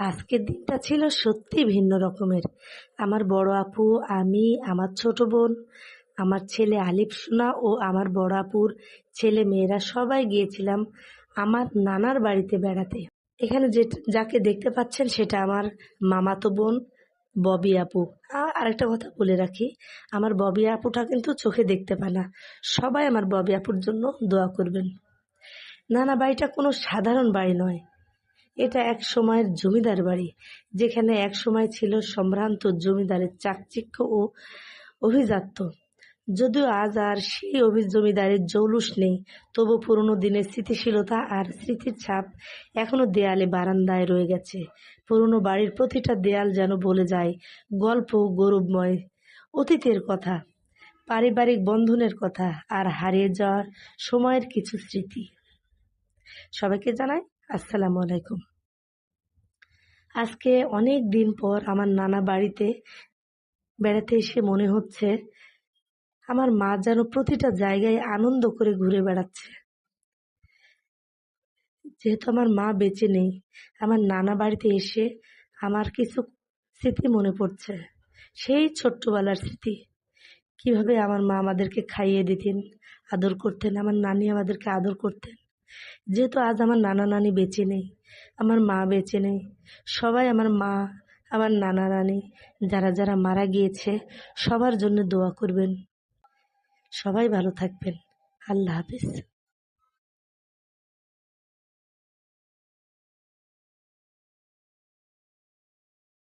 আজকের দিনটা ছিল সত্যি ভিন্ন রকমের। আমার বড় আপু, আমি, আমার ছোট বোন, আমার ছেলে আলিফ সোনা ও আমার বড় আপুর ছেলে মেয়েরা সবাই গিয়েছিলাম আমার নানার বাড়িতে বেড়াতে। এখানে যে যাকে দেখতে পাচ্ছেন সেটা আমার মামাতো বোন ববি আপু। আরেকটা কথা বলে রাখি, আমার ববি আপুটা কিন্তু চোখে দেখতে পায় না। সবাই আমার ববি আপুর জন্য দোয়া করবেন। নানা বাড়িটা কোনো সাধারণ বাড়ি নয়, এটা এক সময়ের জমিদার বাড়ি, যেখানে এক সময় ছিল সম্ভ্রান্ত জমিদারের চাকচিক্য ও অভিজাত্য। যদিও আজ আর সেই জমিদারের জৌলুস নেই, তবু পুরনো দিনের স্মৃতিশীলতা আর স্মৃতির ছাপ এখনো দেয়ালে বারান্দায় রয়ে গেছে। পুরনো বাড়ির প্রতিটা দেয়াল যেন বলে যায় গল্প, গৌরবময় অতীতের কথা, পারিবারিক বন্ধনের কথা আর হারিয়ে যাওয়ার সময়ের কিছু স্মৃতি। সবাইকে জানাই আসসালামু আলাইকুম। আজকে অনেক দিন পর আমার নানা বাড়িতে বেড়াতে এসে মনে হচ্ছে আমার মা যেন প্রতিটা জায়গায় আনন্দ করে ঘুরে বেড়াচ্ছে। যেহেতু আমার মা বেঁচে নেই, আমার নানা বাড়িতে এসে আমার কিছু স্মৃতি মনে পড়ছে। সেই ছোট্টবেলার স্মৃতি, কিভাবে আমার মা আমাদেরকে খাইয়ে দিতেন, আদর করতেন, আমার নানি আমাদেরকে আদর করতেন। যেহেতু আজ আমার নানা নানি বেঁচে নেই, আমার মা বেঁচে নেই, সবাই আমার মা, আমার নানা নানি যারা যারা মারা গিয়েছে সবার জন্য দোয়া করবেন। সবাই ভালো থাকবেন। আল্লাহ হাফেজ।